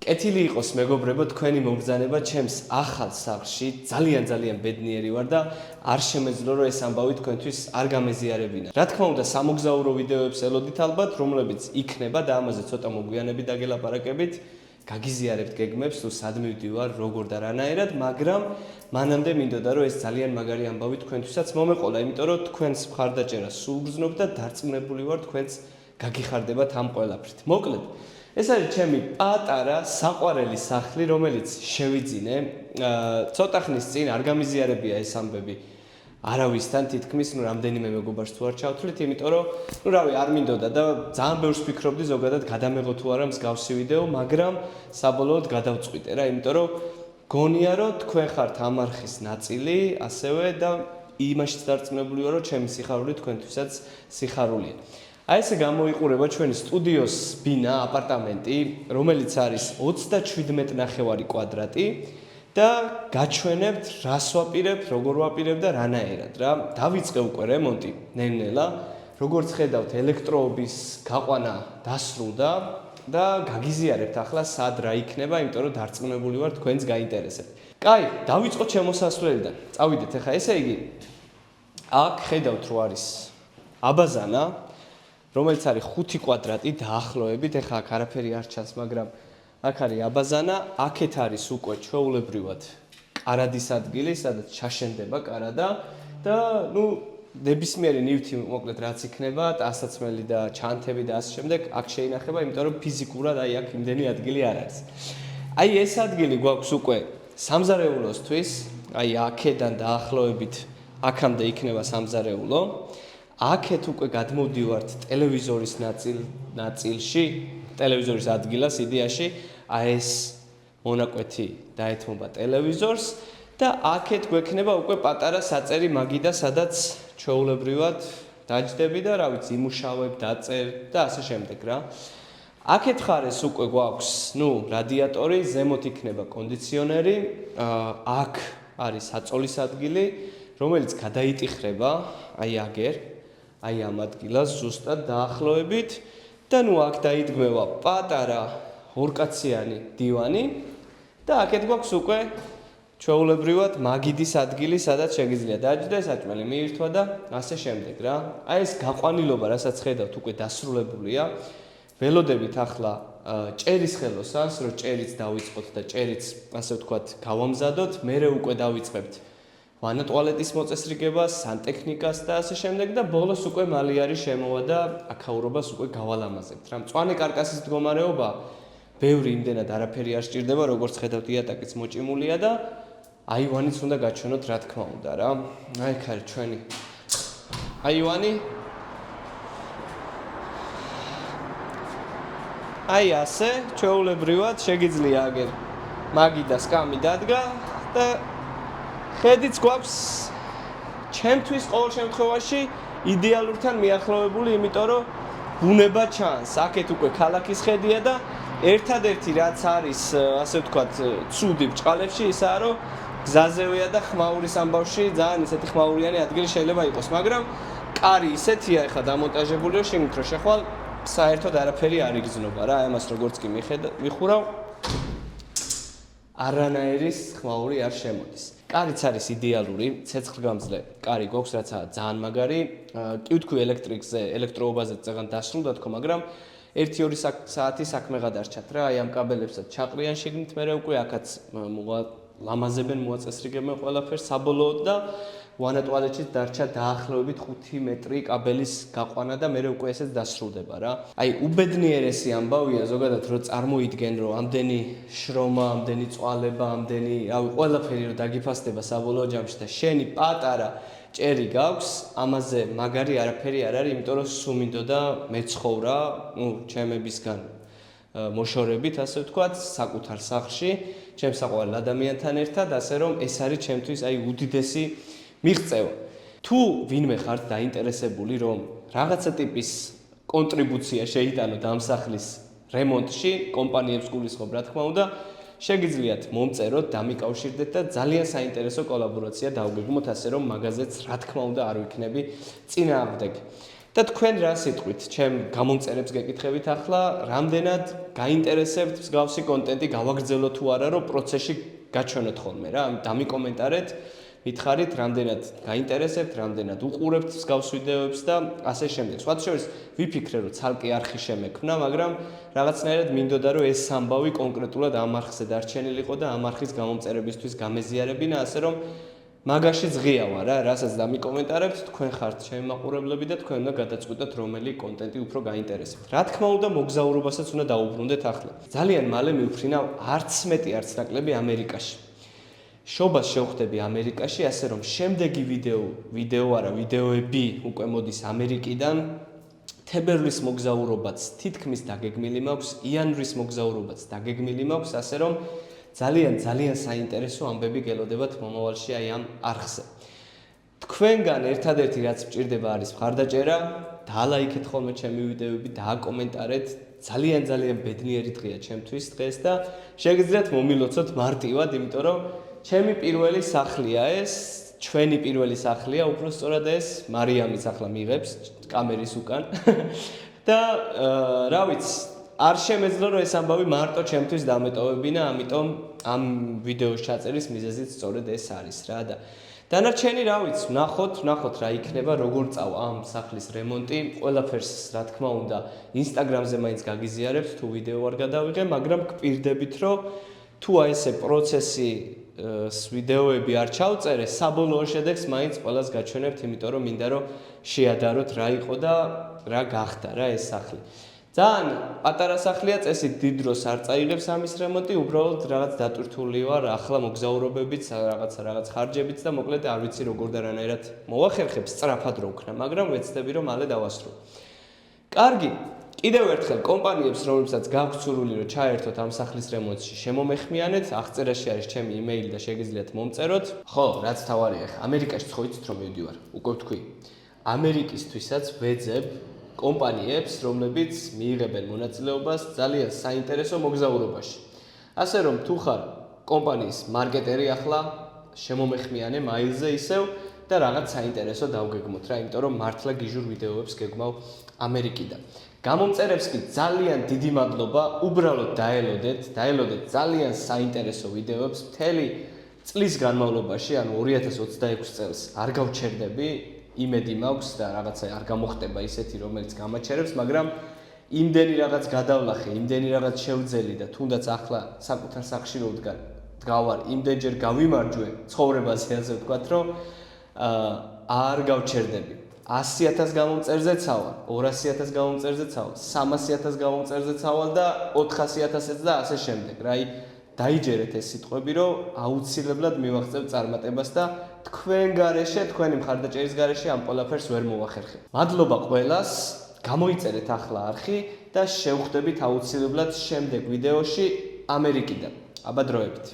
კეთილი იყოს მეგობრებო თქვენი მოგზანება ჩემს ახალ სახლში ძალიან ბედნიერი ვარ და არ შემეძლო რომ ეს ამბავი თქვენთვის არ გამეზიარებინა. Რა თქმა უნდა სამოგზაურო ვიდეოებს ელოდით ალბათ, რომლებიც იქნება და ამაზე ცოტა მოგვიანებით დაგელაპარაკებით. გაგიზიარებთ გეგმებს თუ სად მივდივარ, როგორ და რანაირად, მაგრამ მანამდე მინდოდა რომ ეს ძალიან მაგარი ამბავი თქვენთვისაც მომეყოლა, იმიტომ რომ თქვენს მხარდაჭერას სულ გრძნობ და დარწმუნებული ვარ თქვენს გაგიხარდებათ ამ ყველაფრით. მოკლედ ეს არის ჩემი პატარა საყვარელი სახლი, რომელიც შევიძინე. ცოტა ხნის წინ არ გამიზიარებია ეს ამბები არავისთან, თითქმის რამდენიმე მეგობარს თუ არ ჩავთვლით, იმიტომ რომ რავი, არ მინდოდა და ძალიან ბევრს ვფიქრობდი ზოგადად გადამეღო თუ არა მსგავსი ვიდეო, მაგრამ საბოლოოდ გადავწყვიტე რა, იმიტომ რომ გონია რომ თქვენ ხართ ამ არხის ნაწილი, ასევე და იმაშიც დარწმუნებული ვარ, რომ ჩემი სიხარული თქვენთვისაც სიხარულია. Აი ესე გამოიყურება ჩვენი სტუდიოს ბინა, აპარტამენტი, რომელიც არის 37.5 კვადრატი და გაჩვენებთ, რას ვაპირებ, როგორ ვაპირებ და რანაირად რა. დავიწყე უკვე რემონტი ნელ-ნელა, როგორც ხედავთ, ელექტროობის გაყვანა დასრულდა და გაგიზიარებთ ახლა სად რა იქნება, იმიტომ რომ დარწმუნებული ვარ თქვენს გაინტერესებთ. კაი, დავიწყოთ შემოსასვლელიდან. წავიდეთ ახლა, ესე იგი, აქ ხედავთ რომ არის აბაზანა, რომელიც არის 5 კვადრატი დაახლოებით, ეხლა აქ არაფერი არ ჩანს, მაგრამ აქ არის აბაზანა, აქეთ არის უკვე ჩვეულებრივად კარადის ადგილი, სადაც ჩაშენდება კარადა და ნებისმიერი ნივთი მოკლედ რაც იქნება, ტანსაცმელი და ჩანთები და ასე შემდეგ, აქ შეინახება, იმიტომ რომ ფიზიკურად აი აქ იმდენი ადგილი არ არის. აი ეს ადგილი გვაქვს უკვე სამზარეულოსთვის, აი აქედან დაახლოებით აქამდე იქნება სამზარეულო. აქეთ უკვე გადმოვდივართ ტელევიზორის ნაწილში, ტელევიზორის ადგილას იდეაში, აი ეს მონაკვეთი დაეთმობა ტელევიზორს და აქეთ გვექნება უკვე პატარა საწერი მაგიდა, სადაც ჩვეულებრივად დაჯდები და რა ვიცი, იმუშავებ, დაწერ და ასე შემდეგ რა. აქეთ ხარეს უკვე გვაქვს, რადიატორი, ზემოთ იქნება კონდიციონერი, აქ არის საწოლის ადგილი, რომელიც გადაიტიხრება, აი აგერ აი ამ ადგილას ზუსტად დაახლოებით და აქ დაიდგმევა პატარა ორკაციანი დივანი და აქეთ გვაქვს უკვე ჩვეულებრივად მაგიდის ადგილი, სადაც შეგიძლია დაჯდე, საჭმელი მიირთვა და ასე შემდეგ რა. აი ეს გაყვანილობა, რასაც ხედავთ, უკვე დასრულებულია. ველოდებით ახლა ჭერის ხელოსას, რომ ჭერიც დავიწყოთ და ჭერიც, ასე ვთქვათ, გავამზადოთ, მერე უკვე დავიწყებთ ვანა ტუალეტის მოწესრიგებას, სანტექნიკას და ასე შემდეგ და ბოლოს უკვე მალე არის შემოვა და აქაურობას უკვე გავალამაზებთ. რა მწვანე კარკასის მდგომარეობა, ბევრი იმდენად არაფერი არ სჭირდება, როგორც ხედავთ, იატაკიც მოჭიმულია და აივანიც უნდა გაჩვენოთ, რა თქმა უნდა რა. აი აქ არის ჩვენი აივანი. აი ასე, ჩვეულებრივად შეგიძლია აგერ მაგიდას კამი დადგა და ხედიც გვაქვს ჩემთვის ყოველ შემთხვევაში იდეალურთან მიახლოვებული, იმიტომ რომ ბუნება ჩანს. აქეთ უკვე ქალაქის ხედია და ერთადერთი რაც არის, ასე ვთქვათ, ცუდი ბჭყალებში ისაა, რომ გზაზევია და ხმაურის ამბავში ძალიან ისეთი ხმაურიანი ადგილი შეიძლება იყოს, მაგრამ კარი ისეთია ახლა დამონტაჟებული, რომ შეგნით რომ შეხვალ, საერთოდ არაფერი არ იგრძნობა რა, ამას როგორც კი მიხურავ, არანაირი ხმაური არ შემოდის. კარიც არის იდეალური, ცეცხლგამძლე კარი გვაქვს, რაც ძალიან მაგარი. კი ვთქვი ელექტრიკზე, ელექტროობაზე წეგან დასრულდა თქო, მაგრამ 1-2 საათი საქმე გადარჩათ რა, აი ამ კაბელებსაც ჩაყრიან შიგნით, მერე უკვე აქაც ლამაზებენ, მოაწესრიგებენ ყველაფერს საბოლოოდ და ვანა ტუალეტშიც დარჩა დაახლოებით 5 მეტრი კაბელის გაყვანა და მერე უკვე ესეც დასრულდება რა. აი უბედნიერესი ამბავია ზოგადად რომ წარმოიდგენ რომ ამდენი შრომა, ამდენი წვალება, ამდენი, რავი, ყველაფერი რომ დაგიფასდება საბოლოო ჯამში და შენი პატარა ჭერი გაქვს, ამაზე მაგარი არაფერი არ არის, იმიტომ რომ სულ მინდოდა მეცხოვრა, ჩემებისგან მოშორებით, ასე ვთქვათ, საკუთარ სახლში, ჩემს საყვარელ ადამიანთან ერთად, ასე რომ ეს არის ჩემთვის აი უდიდესი მიღწევა. თუ ვინმე ხართ დაინტერესებული, რომ რაღაცა ტიპის კონტრიბუცია შეიტანოთ ამ სახლის რემონტში, კომპანიებს გულისხმობ, რა თქმა უნდა, შეგიძლიათ მომწეროთ, დამიკავშირდეთ და ძალიან საინტერესო კოლაბორაცია დავგეგმოთ, ასე რომ მაგაზეც, რა თქმა უნდა, არ ვიქნები წინააღმდეგი. და თქვენ რა სიტყვით, ჩემ გამომწერებს გეკითხებით ახლა, რამდენად გაინტერესებთ მსგავსი კონტენტი გავაგრძელოთ თუ არა, რომ პროცესში გაჩვენოთ ხოლმე რა, დამიკომენტარეთ, მითხარით, რამდენად გაინტერესებთ, რამდენად უყურებთ მსგავს ვიდეოებს და ასე შემდეგ. სხვათა შორის ვიფიქრე, რომ ცალკე არხი შემექმნა, მაგრამ რაღაცნაირად მინდოდა, რომ ეს ამბავი კონკრეტულად ამ არხზე დარჩენილიყო და ამ არხის გამომწერებისთვის გამეზიარებინა, ასე რომ მაგაში ღია ვარ რა, რასაც დამიკომენტარებთ, თქვენ ხართ ჩემი მაყურებლები და თქვენ უნდა გადაწყვიტოთ, რომელი კონტენტი უფრო გაინტერესებთ. რა თქმა უნდა, მოგზაურობასაც უნდა დაუბრუნდეთ ახლა. ძალიან მალე მივფრინავ არც მეტი არც ნაკლები ამერიკაში. შობას შევხვდები ამერიკაში, ასე რომ შემდეგი ვიდეოები უკვე მოდის ამერიკიდან. თებერვლის მოგზაურობაც თითქმის დაგეგმილი მაქვს, იანვრის მოგზაურობაც დაგეგმილი მაქვს, ასე რომ ძალიან საინტერესო ამბები გელოდებათ მომავალში აი ამ არხზე. თქვენგან ერთადერთი რაც მჭირდება არის მხარდაჭერა, დაალაიქეთ ხოლმე ჩემი ვიდეოები, დააკომენტარეთ, ძალიან ბედნიერი დღეა ჩემთვის დღეს და შეგიძლიათ მომილოცოთ მარტივად, იმიტომ რომ ჩემი პირველი სახლია ეს, ჩვენი პირველი სახლია, უბრალოდ ეს მარიამიც ახლა მიღებს კამერის უკან და რა ვიცი, არ შემეძლო რომ ეს ამბავი მარტო ჩემთვის დამეტოვებინა, ამიტომ ამ ვიდეოს ჩაწერის მიზეზიც სწორედ ეს არის რა და დანარჩენი რა ვიცი, ვნახოთ რა იქნება, როგორ წავა ამ სახლის რემონტი, ყველაფერს რა თქმა უნდა Instagram-ზე მაინც გაგიზიარებთ, თუ ვიდეო არ გადავიღე, მაგრამ გპირდებით რომ თუ აი ესე პროცესი ვიდეოები არ ჩავწერე, საბოლოო შედეგს მაინც ყველას გაჩვენებთ, იმიტომ რომ მინდა რომ შეადაროთ რა იყო და რა გახდა რა ეს სახლი. ძალიან პატარა სახლია, წესით დიდ დროს არ წაიღებს ამის რემონტი, უბრალოდ რაღაც დატვირთული ვარ, ახლა მოგზაურობებით, რაღაც ხარჯებით და მოკლედ არ ვიცი როგორ და რანაირად მოვახერხებ სწრაფად რო ვქნა, მაგრამ ვეცდები რომ მალე დავასრულო. კარგი, კიდევ ერთხელ კომპანიებს, რომლებსაც გაქვთ სურვილი რომ ჩაერთოთ ამ სახლის რემონტში, შემომეხმიანეთ, აღწერაში არის ჩემი იმეილი და შეგიძლიათ მომწეროთ. ხო, რაც თავარია, ამერიკაში ხო იცით რომ მივდივარ, უკვე ვთქვი. ამერიკისთვისაც ვეძებ კომპანიებს, რომლებიც მიიღებენ მონაწილეობას ძალიან საინტერესო მოგზაურობაში. ასე რომ თუ ხარ კომპანიის მარკეტერი ახლა შემომეხმიანე მაილზე ისევ და რაღაც საინტერესო დავგეგმოთ რა, იმიტომ რომ მართლა გიჟურ ვიდეოებს გეგმავ ამერიკიდან. გამომწერებს კი ძალიან დიდი მადლობა, უბრალოდ დაელოდეთ ძალიან საინტერესო ვიდეოებს მთელი წლის განმავლობაში, ანუ 2026 წელს არ გავჩერდები, იმედი მაქვს და რაღაცა არ გამოხდება ისეთი, რომელიც გამაჩერებს, მაგრამ იმდენი რაღაც გადავლახე, იმდენი რაღაც შევძელი და თუნდაც ახლა საკუთარ სახლში რო დგავარ, იმდენჯერ გავიმარჯვე ცხოვრებაზე, ასე ვთქვათ, რომ არ გავჩერდები. 100,000 გამომწერზეც ავალ, 200,000 გამომწერზეც ავალ, 300,000 გამომწერზეც ავალ და 400,000-ს და ასე შემდეგ. რა, დაიჯერეთ ეს სიტყვები, რომ აუცილებლად მივაღწევ წარმატებას და თქვენ გარეშე, თქვენი მხარდაჭერის გარეშე ამ ყველაფერს ვერ მოვახერხებ. მადლობა ყველას, გამოიწერეთ ახლა არხი და შევხვდებით აუცილებლად შემდეგ ვიდეოში ამერიკიდან. აბა დროებით.